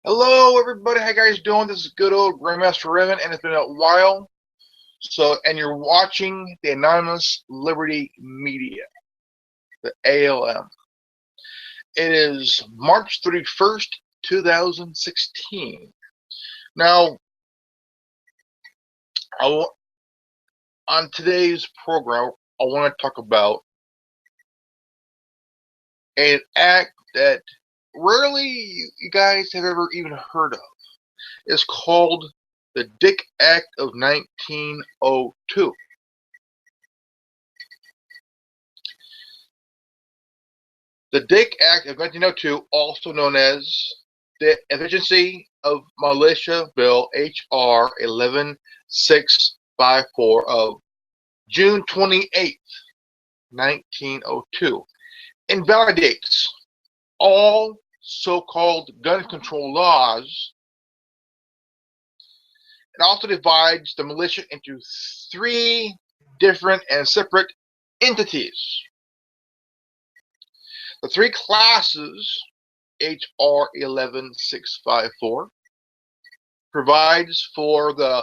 Hello, everybody. How you guys doing? This is good old Grandmaster Revan, and it's been a while. And you're watching the Anonymous Liberty Media, the ALM. It is March 31st, 2016. Now, on today's program, I want to talk about an act that rarely you guys have ever even heard of. It's called the Dick Act of 1902. The Dick Act of 1902, also known as the Efficiency of Militia Bill H.R. 11654 of June 28, 1902, invalidates all so-called gun control laws. It also divides the militia into three different and separate entities. The three classes H.R. 11654 provides for the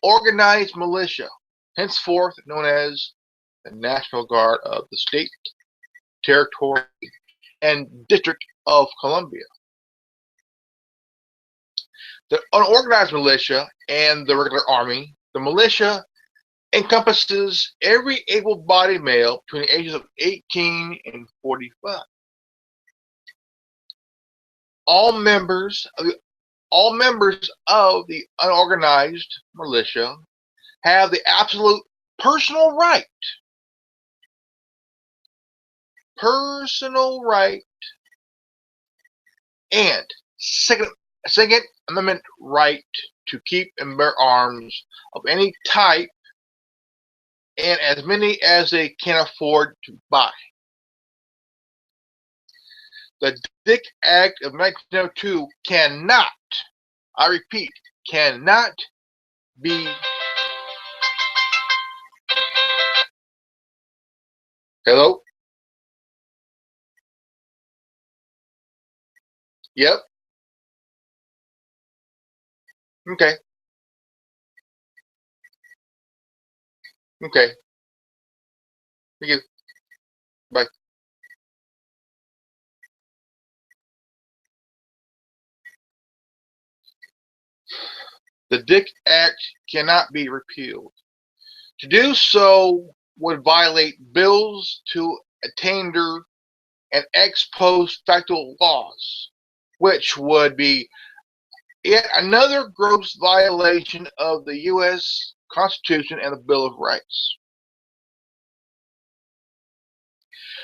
organized militia, henceforth known as the National Guard of the State, Territory, and District of Columbia. The unorganized militia and the regular army, the militia encompasses every able-bodied male between the ages of 18 and 45. All members of the unorganized militia have the absolute personal right and Second Amendment right to keep and bear arms of any type and as many as they can afford to buy. The Dick Act of 1902 cannot, I repeat, cannot be Hello? Yep. Okay. Okay. Thank you. Bye. The Dick Act cannot be repealed. To do so would violate bills to attainder and ex post facto laws, which would be yet another gross violation of the U.S. Constitution and the Bill of Rights.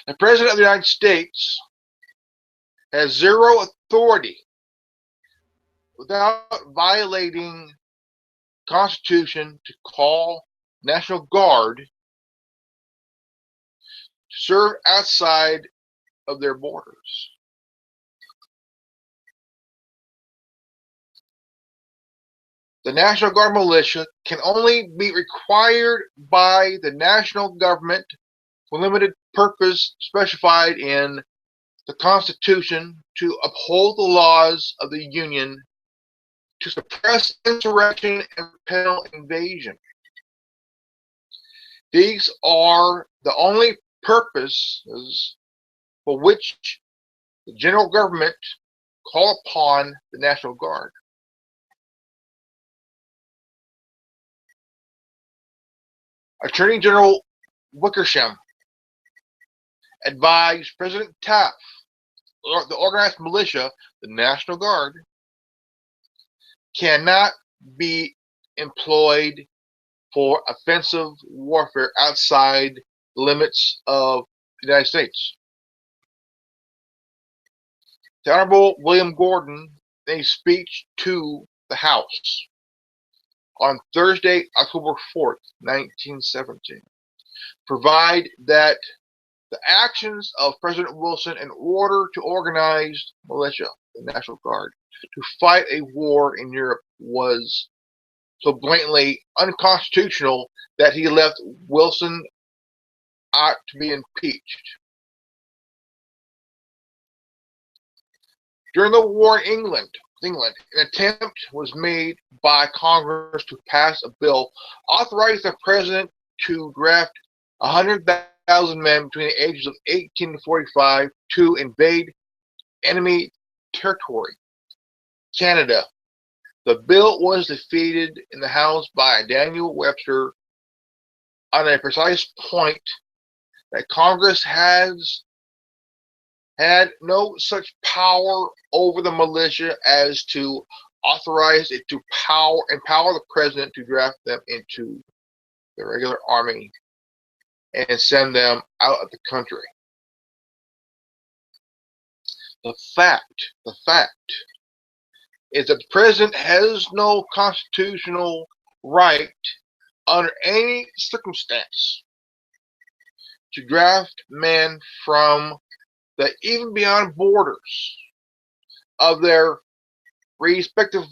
The President of the United States has zero authority without violating the Constitution to call National Guard to serve outside of their borders. The National Guard militia can only be required by the national government for limited purpose specified in the Constitution to uphold the laws of the Union, to suppress insurrection and repel invasion. These are the only purposes for which the general government call upon the National Guard. Attorney General Wickersham advised President Taft, the organized militia, the National Guard, cannot be employed for offensive warfare outside the limits of the United States. The Honorable William Gordon, in a speech to the House on Thursday, October 4th, 1917, provide that the actions of President Wilson in order to organize militia, the National Guard, to fight a war in Europe was so blatantly unconstitutional that he left Wilson out to be impeached. During the war in England, England. An attempt was made by Congress to pass a bill authorizing the president to draft 100,000 men between the ages of 18 to 45 to invade enemy territory, Canada. The bill was defeated in the House by Daniel Webster on a precise point that Congress has had no such power over the militia as to authorize it to empower the president to draft them into the regular army and send them out of the country. The fact is that the president has no constitutional right under any circumstance to draft men from the even beyond borders of their respective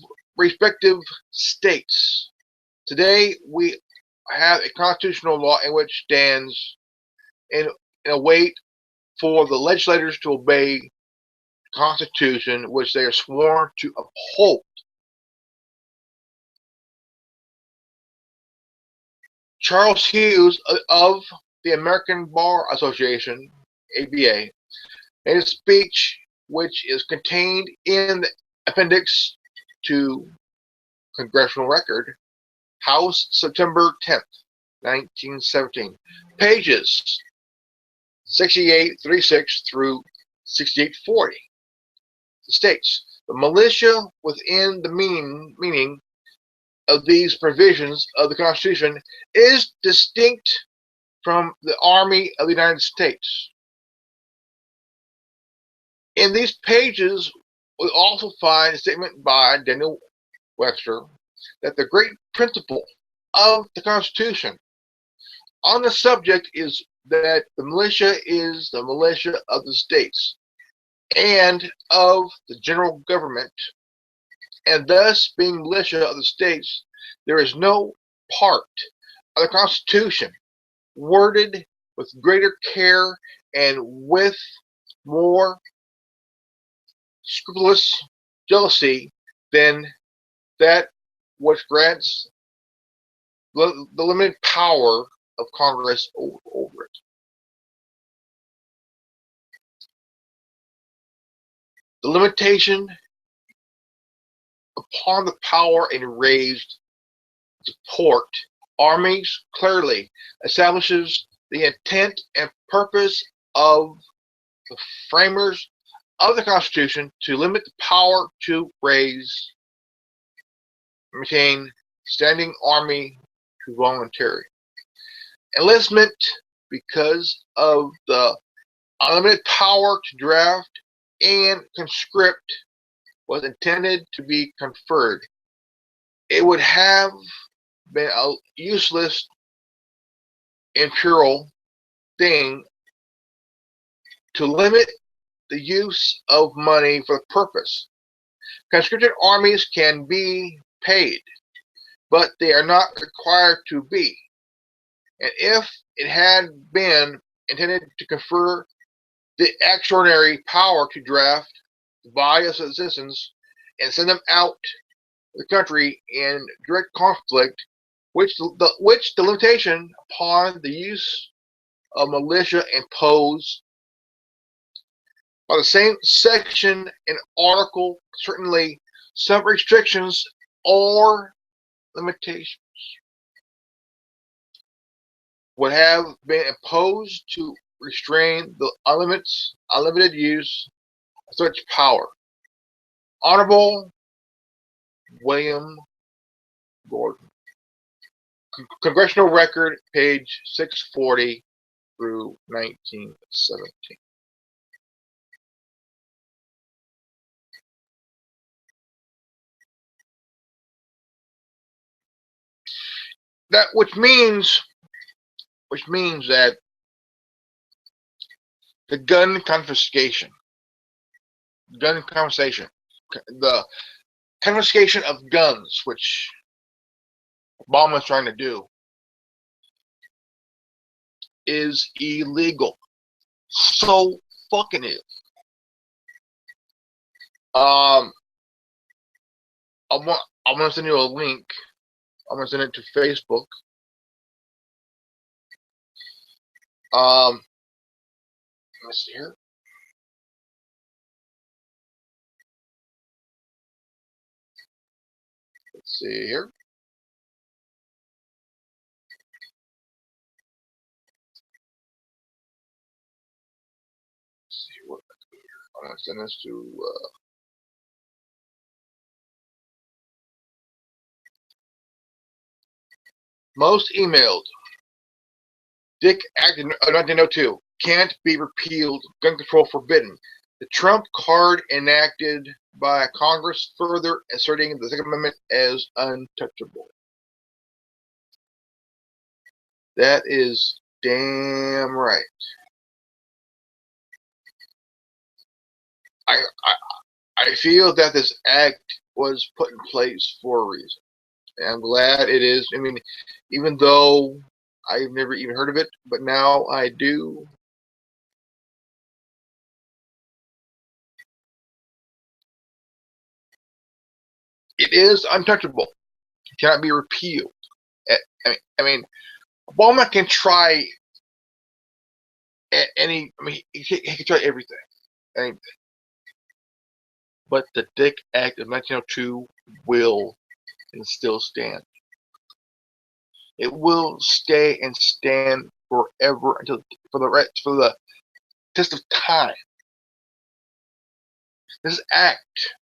states. Today we have a constitutional law in which stands in a wait for the legislators to obey the Constitution, which they are sworn to uphold. Charles Hughes of the American Bar Association, ABA, made a speech which is contained in the appendix to Congressional Record, House, September 10th, 1917, pages 6836 through 6840. It states, the militia within the meaning of these provisions of the Constitution is distinct from the Army of the United States. In these pages, we also find a statement by Daniel Webster that the great principle of the Constitution on the subject is that the militia is the militia of the states and of the general government, and thus being militia of the states, there is no part of the Constitution worded with greater care and with more scrupulous jealousy than that which grants the limited power of Congress over it. The limitation upon the power and raised support armies clearly establishes the intent and purpose of the framers of the Constitution to limit the power to raise, maintain standing army to voluntary enlistment because of the unlimited power to draft and conscript was intended to be conferred. It would have been a useless and puerile thing to limit the use of money for the purpose. Conscripted armies can be paid, but they are not required to be. And if it had been intended to confer the extraordinary power to draft various citizens and send them out of the country in direct conflict, which the limitation upon the use of militia imposed by the same section and article, certainly some restrictions or limitations would have been imposed to restrain the unlimited use of such power. Honorable William Gordon. Congressional Record, page 640 through 1917. That which means that the gun confiscation, the confiscation of guns, which Obama is trying to do, is illegal. So fucking illegal. I'm gonna send you a link. I'm gonna send it to Facebook. Let me see here. Let's see here. Let's see what I'm gonna send this to. Most emailed. Dick Act of 1902 can't be repealed. Gun control forbidden. The Trump card enacted by Congress further asserting the Second Amendment as untouchable. That is damn right. I, I feel that this act was put in place for a reason. And I'm glad it is. I mean, even though I've never even heard of it, but now I do. It is untouchable. It cannot be repealed. I mean, Obama can try any. I mean, he can try everything, anything. But the Dick Act of 1902 will and still stand. It will stay and stand forever until for the test of time. This act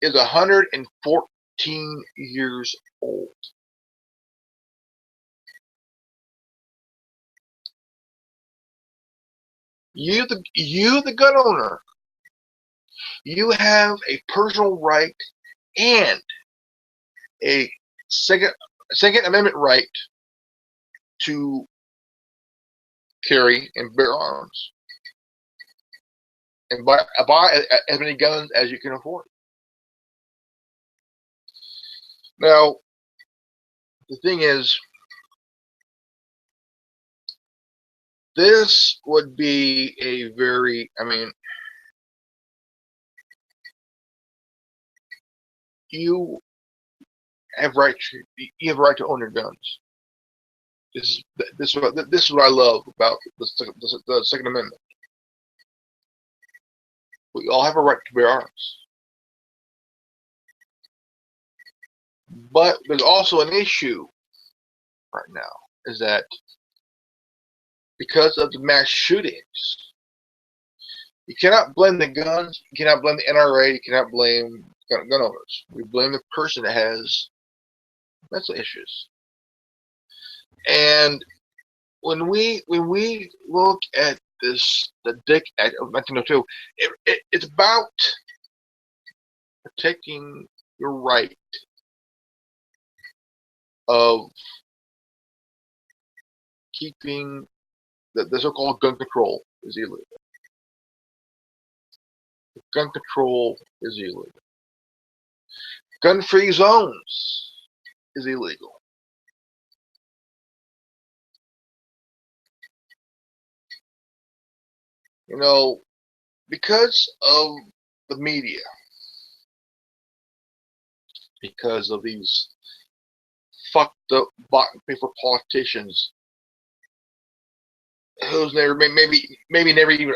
is 114 years old. You, the gun owner, you have a personal right and a Second Amendment right to carry and bear arms and buy as many guns as you can afford. Now, the thing is, this would be a very, I mean, you have you have a right to own your guns. This is what I love about the Second Amendment. We all have a right to bear arms. But there's also an issue right now, is that because of the mass shootings, you cannot blame the guns, you cannot blame the NRA, you cannot blame gun owners. We blame the person that has mental issues. And when we look at the Dick Act of 1902, it's about protecting your right of keeping the so-called gun control is illegal. Gun control is illegal. Gun-free zones is illegal. You know, because of the media, because of these fucked up bottom paper politicians who's never maybe never even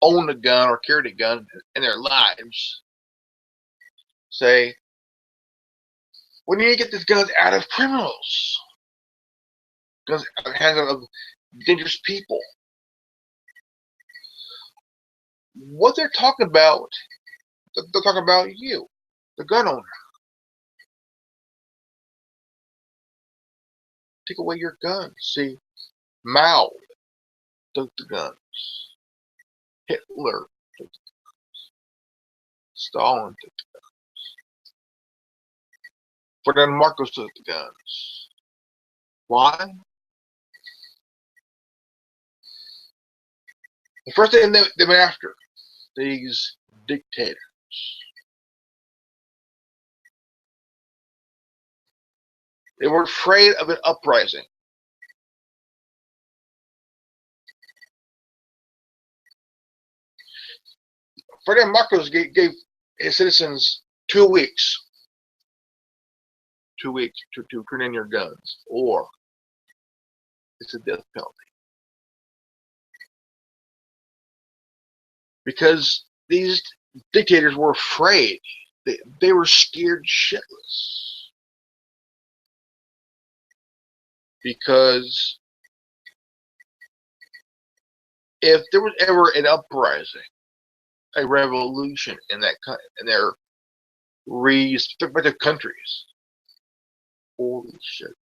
owned a gun or carried a gun in their lives, say, we need to get these guns out of criminals, guns out of the hands of dangerous people. What they're talking about, they're talking about you, the gun owner. Take away your guns. See, Mao took the guns. Hitler took the guns. Stalin took the guns. Ferdinand Marcos took the guns. Why? The first thing they went after these dictators. They were afraid of an uprising. Ferdinand Marcos gave his citizens 2 weeks. 2 weeks to turn in your guns, or it's a death penalty. Because these dictators were afraid. They were scared shitless. Because if there was ever an uprising, a revolution in their respective countries, holy shit.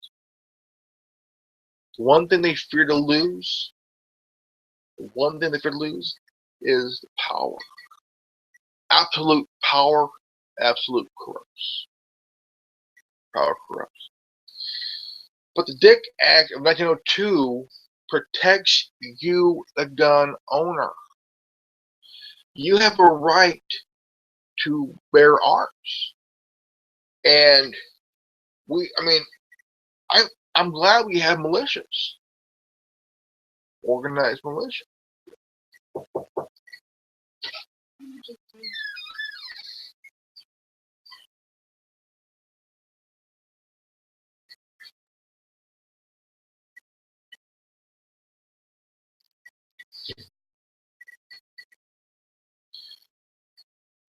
One thing they fear to lose, is power. Absolute power, absolute corrupts. Power corrupts. But the Dick Act of 1902 protects you, the gun owner. You have a right to bear arms. And I'm glad we have militias. Organized militia.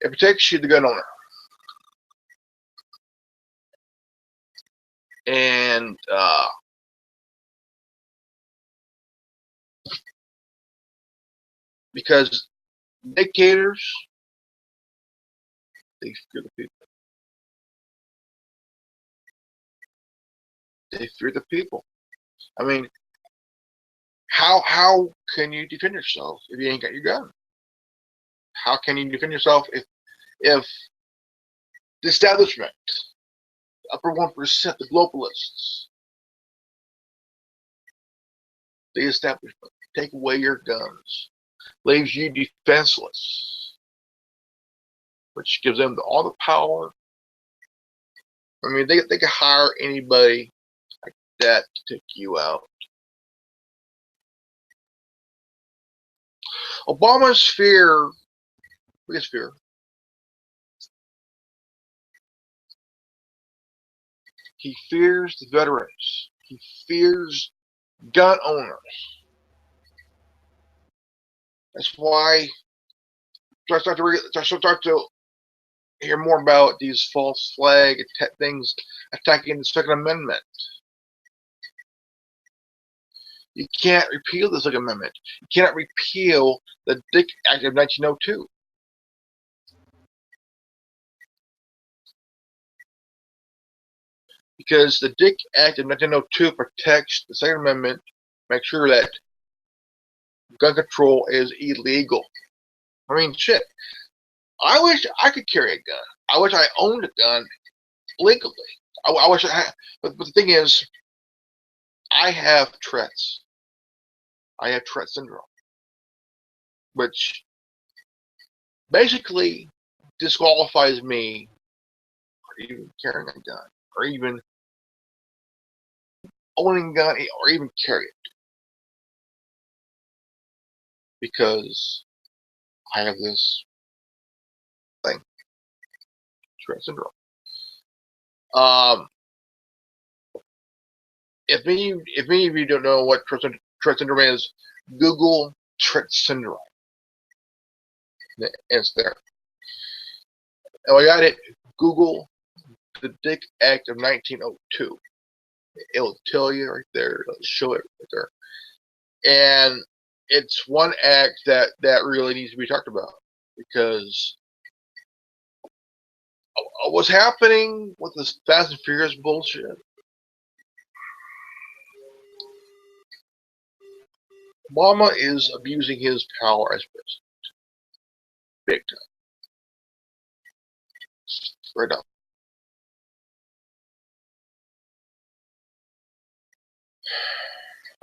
It protects you, the gun owner. And because dictators, they fear the people. They fear the people. I mean, how can you defend yourself if you ain't got your gun? How can you defend yourself if the establishment, the upper 1%, the globalists, the establishment, take away your guns, leaves you defenseless, which gives them all the power. I mean, they could hire anybody like that to take you out. Obama's biggest fear, he fears the veterans. He fears gun owners. That's why I start to hear more about these false flag things attacking the Second Amendment. You can't repeal the Second Amendment. You cannot repeal the Dick Act of 1902. Because the Dick Act of 1902 protects the Second Amendment, makes sure that gun control is illegal. I mean, shit. I wish I could carry a gun. I wish I owned a gun legally. I wish I had, but the thing is, I have Tourette's. I have Tourette syndrome, which basically disqualifies me for even carrying a gun, or even owning a gun, or even carry it, because I have this thing, Tourette syndrome. If many of you don't know what Tourette syndrome is, Google Tourette syndrome. It's there. And I got it. Google the Dick Act of 1902. It'll tell you right there. It'll show it right there. And it's one act that really needs to be talked about, because what's happening with this Fast and Furious bullshit. Obama is abusing his power as president. Big time. Straight up.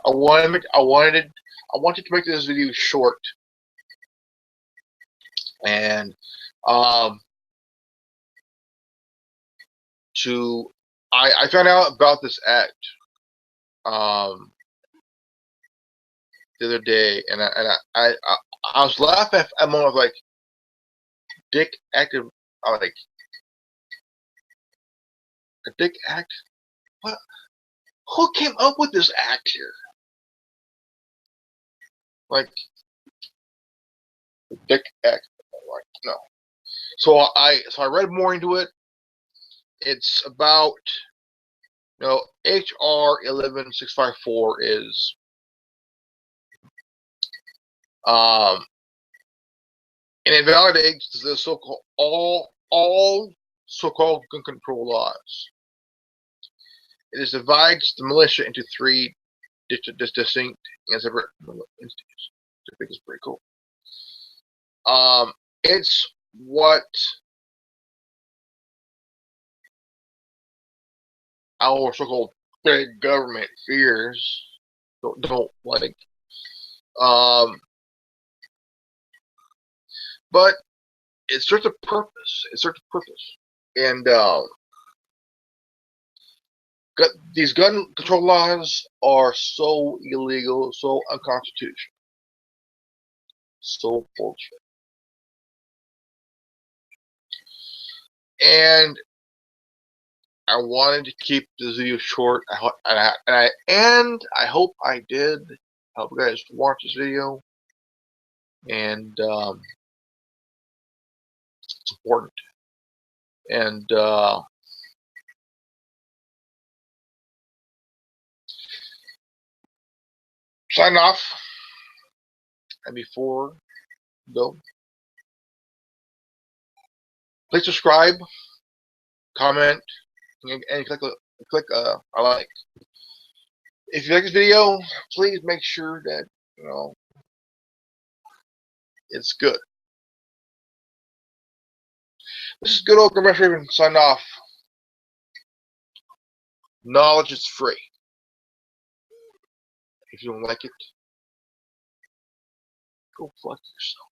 I wanted to make this video short, and I found out about this act the other day, and I was laughing at a moment of like Dick Act of like A Dick Act? What? Who came up with this act here? Like, Dick Act? Like, no. So I read more into it. It's about, HR 11654 is and it invalidates the so-called all so-called gun control laws. It divides the militia into three distinct and separate entities. I think it's pretty cool. It's what our so-called big government fears don't like. But it serves a purpose. It serves a purpose. And these gun control laws are so illegal, so unconstitutional, so bullshit. And I wanted to keep this video short, and I hope I did help you guys watch this video, and it's important. And sign off. And before go, please subscribe, comment, and click I like. If you like this video, please make sure that it's good. This is good old Grandmaster Raven signing off. Knowledge is free. If you don't like it, go fuck yourself.